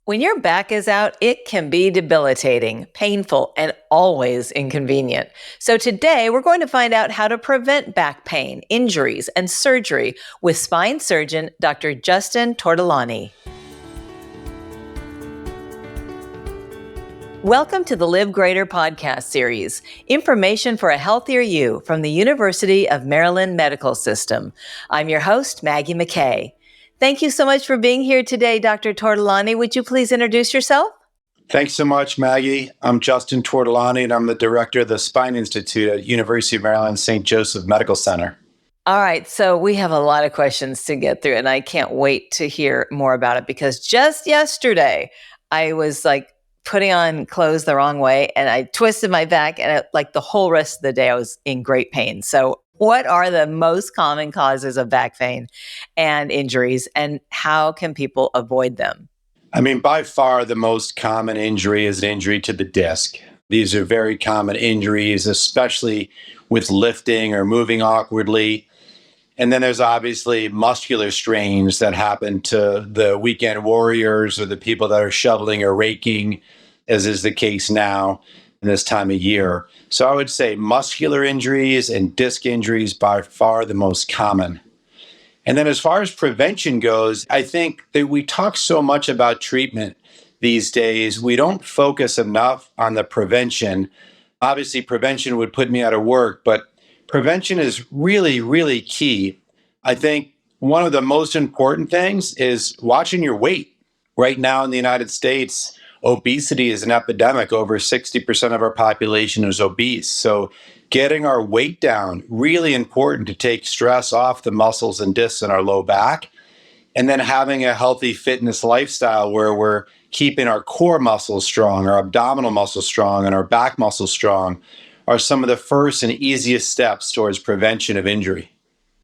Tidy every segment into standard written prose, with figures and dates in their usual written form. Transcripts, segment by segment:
When your back is out, it can be debilitating, painful, and always inconvenient. So, today we're going to find out how to prevent back pain, injuries, and surgery with spine surgeon Dr. Justin Tortolani. Welcome to the Live Greater podcast series, information for a healthier you from the University of Maryland Medical System. I'm your host, Maggie McKay. Thank you so much for being here today, Dr. Tortolani. Would you please introduce yourself? Thanks so much, Maggie. I'm Justin Tortolani, and I'm the director of the Spine Institute at University of Maryland St. Joseph Medical Center. All right, so we have a lot of questions to get through, and I can't wait to hear more about it because just yesterday I was putting on clothes the wrong way and I twisted my back, and the whole rest of the day I was in great pain. So what are the most common causes of back pain and injuries, and how can people avoid them? By far the most common injury is an injury to the disc. These are very common injuries, especially with lifting or moving awkwardly. And then there's obviously muscular strains that happen to the weekend warriors or the people that are shoveling or raking, as is the case now in this time of year. So I would say muscular injuries and disc injuries by far the most common. And then as far as prevention goes, I think that we talk so much about treatment these days. We don't focus enough on the prevention. Obviously, prevention would put me out of work, but prevention is really, really key. I think one of the most important things is watching your weight. Right now in the United States, obesity is an epidemic. Over 60% of our population is obese. So getting our weight down, really important to take stress off the muscles and discs in our low back. And then having a healthy fitness lifestyle where we're keeping our core muscles strong, our abdominal muscles strong, and our back muscles strong are some of the first and easiest steps towards prevention of injury.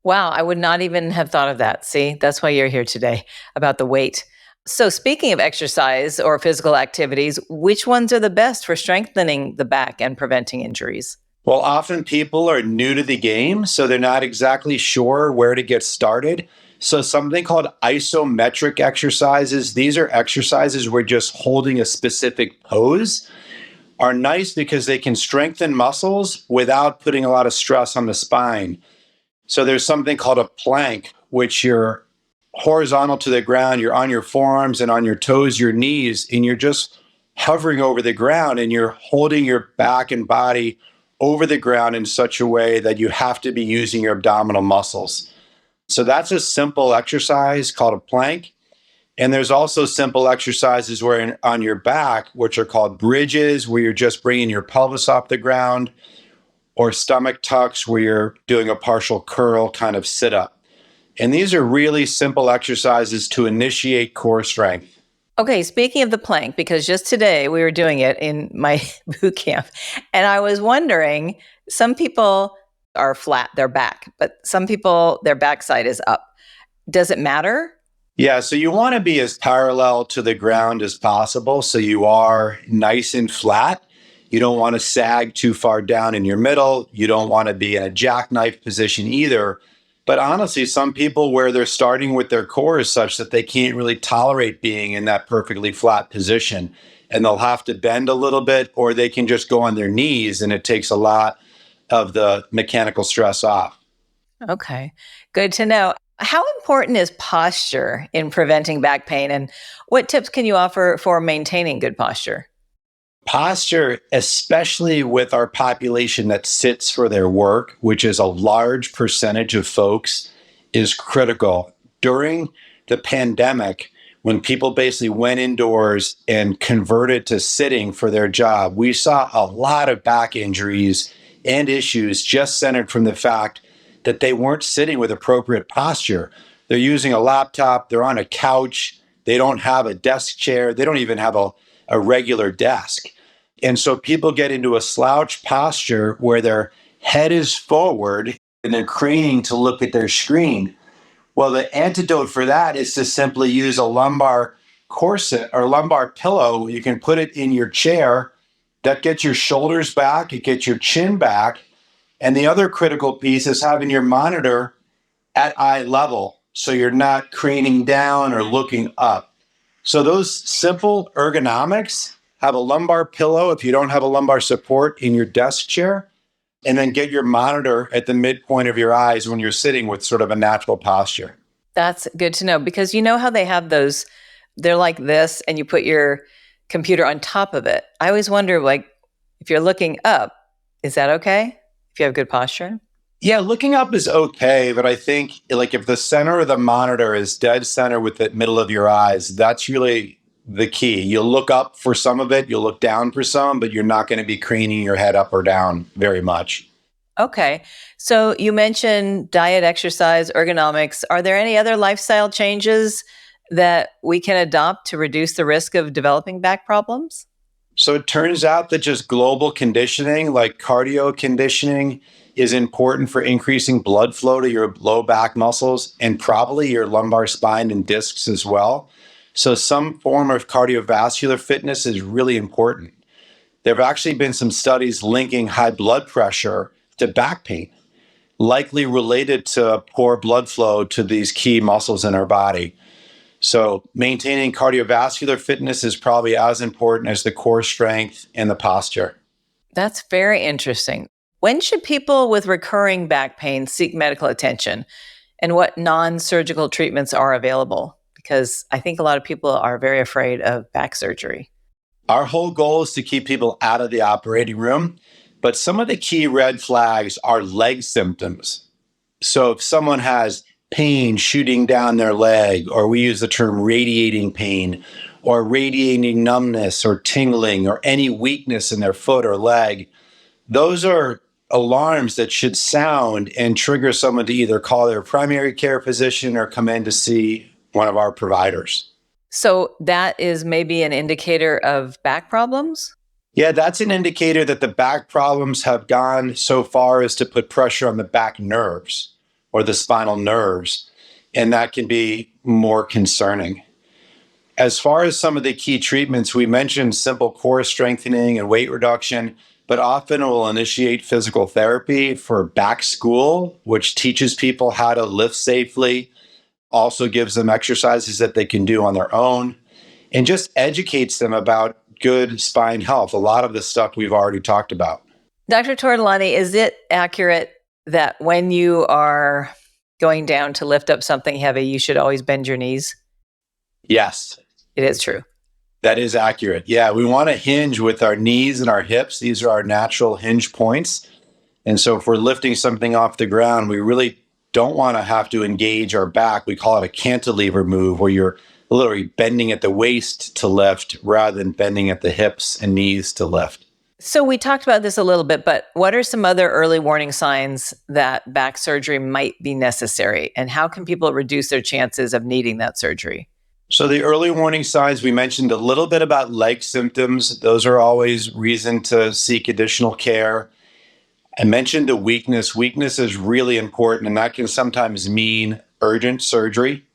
Wow, I would not even have thought of that. See, that's why you're here today, about the weight. So speaking of exercise or physical activities, which ones are the best for strengthening the back and preventing injuries? Well, often people are new to the game, so they're not exactly sure where to get started. So something called isometric exercises, these are exercises where just holding a specific pose, are nice because they can strengthen muscles without putting a lot of stress on the spine. So there's something called a plank, which you're horizontal to the ground, you're on your forearms and on your toes, your knees, and you're just hovering over the ground and you're holding your back and body over the ground in such a way that you have to be using your abdominal muscles. So that's a simple exercise called a plank. And there's also simple exercises where on your back, which are called bridges, where you're just bringing your pelvis off the ground, or stomach tucks, where you're doing a partial curl kind of sit up. And these are really simple exercises to initiate core strength. Okay, speaking of the plank, because just today we were doing it in my boot camp, and I was wondering, some people are flat, their back, but some people, their backside is up. Does it matter? Yeah, so you want to be as parallel to the ground as possible, so you are nice and flat. You don't want to sag too far down in your middle. You don't want to be in a jackknife position either. But honestly, some people where they're starting with their core is such that they can't really tolerate being in that perfectly flat position. And they'll have to bend a little bit, or they can just go on their knees, and it takes a lot of the mechanical stress off. Okay, good to know. How important is posture in preventing back pain, and what tips can you offer for maintaining good posture? Posture, especially with our population that sits for their work, which is a large percentage of folks, is critical. During the pandemic, when people basically went indoors and converted to sitting for their job, we saw a lot of back injuries and issues just centered from the fact that they weren't sitting with appropriate posture. They're using a laptop, they're on a couch, they don't have a desk chair, they don't even have a regular desk. And so people get into a slouch posture where their head is forward and they're craning to look at their screen. Well, the antidote for that is to simply use a lumbar corset or lumbar pillow. You can put it in your chair. That gets your shoulders back, it gets your chin back. And the other critical piece is having your monitor at eye level so you're not craning down or looking up. So those simple ergonomics, have a lumbar pillow if you don't have a lumbar support in your desk chair, and then get your monitor at the midpoint of your eyes when you're sitting with sort of a natural posture. That's good to know because you know how they have those, they're like this, and you put your computer on top of it. I always wonder, like, if you're looking up, is that okay? If you have good posture? Yeah, looking up is okay, but I think like if the center of the monitor is dead center with the middle of your eyes, that's really the key. You'll look up for some of it, you'll look down for some, but you're not going to be craning your head up or down very much. Okay. So you mentioned diet, exercise, ergonomics. Are there any other lifestyle changes that we can adopt to reduce the risk of developing back problems? So it turns out that just global conditioning, like cardio conditioning, is important for increasing blood flow to your low back muscles and probably your lumbar spine and discs as well. So some form of cardiovascular fitness is really important. There have actually been some studies linking high blood pressure to back pain, likely related to poor blood flow to these key muscles in our body. So maintaining cardiovascular fitness is probably as important as the core strength and the posture. That's very interesting. When should people with recurring back pain seek medical attention, and what non surgical treatments are available? Because I think a lot of people are very afraid of back surgery. Our whole goal is to keep people out of the operating room, but some of the key red flags are leg symptoms. So if someone has pain shooting down their leg, or we use the term radiating pain, or radiating numbness, or tingling, or any weakness in their foot or leg, those are alarms that should sound and trigger someone to either call their primary care physician or come in to see one of our providers. So that is maybe an indicator of back problems? Yeah, that's an indicator that the back problems have gone so far as to put pressure on the back nerves or the spinal nerves, and that can be more concerning. As far as some of the key treatments, we mentioned simple core strengthening and weight reduction, but often we'll initiate physical therapy for back school, which teaches people how to lift safely, also gives them exercises that they can do on their own, and just educates them about good spine health. A lot of the stuff we've already talked about. Dr. Tortolani, is it accurate that when you are going down to lift up something heavy, you should always bend your knees? Yes, It is true. that is accurate. Yeah, we want to hinge with our knees and our hips. These are our natural hinge points. And so if we're lifting something off the ground, we really don't want to have to engage our back. We call it a cantilever move, where you're literally bending at the waist to lift rather than bending at the hips and knees to lift. So we talked about this a little bit, but what are some other early warning signs that back surgery might be necessary? And how can people reduce their chances of needing that surgery? So the early warning signs, we mentioned a little bit about leg symptoms. Those are always reason to seek additional care. I mentioned the weakness. Weakness is really important, and that can sometimes mean urgent surgery.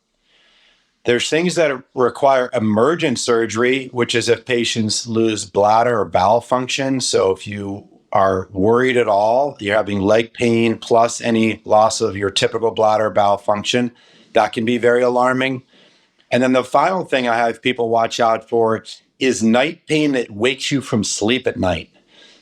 There's things that require emergent surgery, which is if patients lose bladder or bowel function. So if you are worried at all, you're having leg pain plus any loss of your typical bladder or bowel function, that can be very alarming. And then the final thing I have people watch out for is night pain that wakes you from sleep at night.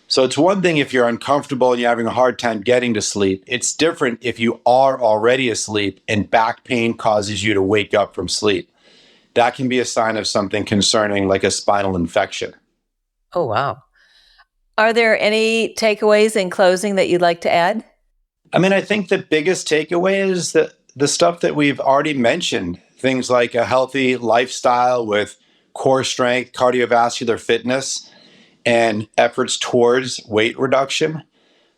So it's one thing if you're uncomfortable and you're having a hard time getting to sleep. It's different if you are already asleep and back pain causes you to wake up from sleep. That can be a sign of something concerning, like a spinal infection. Oh, wow. Are there any takeaways in closing that you'd like to add? I mean, I think the biggest takeaway is that the stuff that we've already mentioned, things like a healthy lifestyle with core strength, cardiovascular fitness, and efforts towards weight reduction.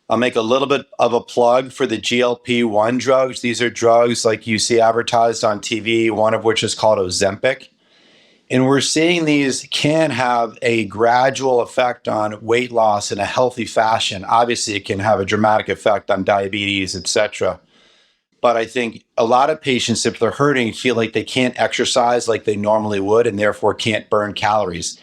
I'll make a little bit of a plug for the GLP-1 drugs. These are drugs like you see advertised on TV, one of which is called Ozempic. And we're seeing these can have a gradual effect on weight loss in a healthy fashion. Obviously, it can have a dramatic effect on diabetes, etc. But I think a lot of patients, if they're hurting, feel like they can't exercise like they normally would and therefore can't burn calories.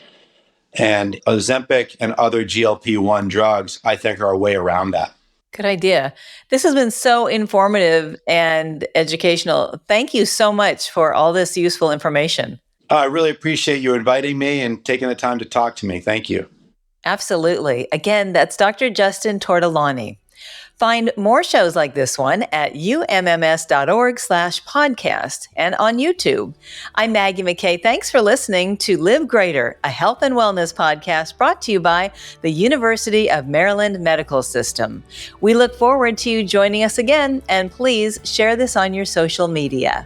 And Ozempic and other GLP-1 drugs, I think, are a way around that. Good idea. This has been so informative and educational. Thank you so much for all this useful information. I really appreciate you inviting me and taking the time to talk to me. Thank you. Absolutely. Again, that's Dr. Justin Tortolani. Find more shows like this one at umms.org/podcast and on YouTube. I'm Maggie McKay. Thanks for listening to Live Greater, a health and wellness podcast brought to you by the University of Maryland Medical System. We look forward to you joining us again, and please share this on your social media.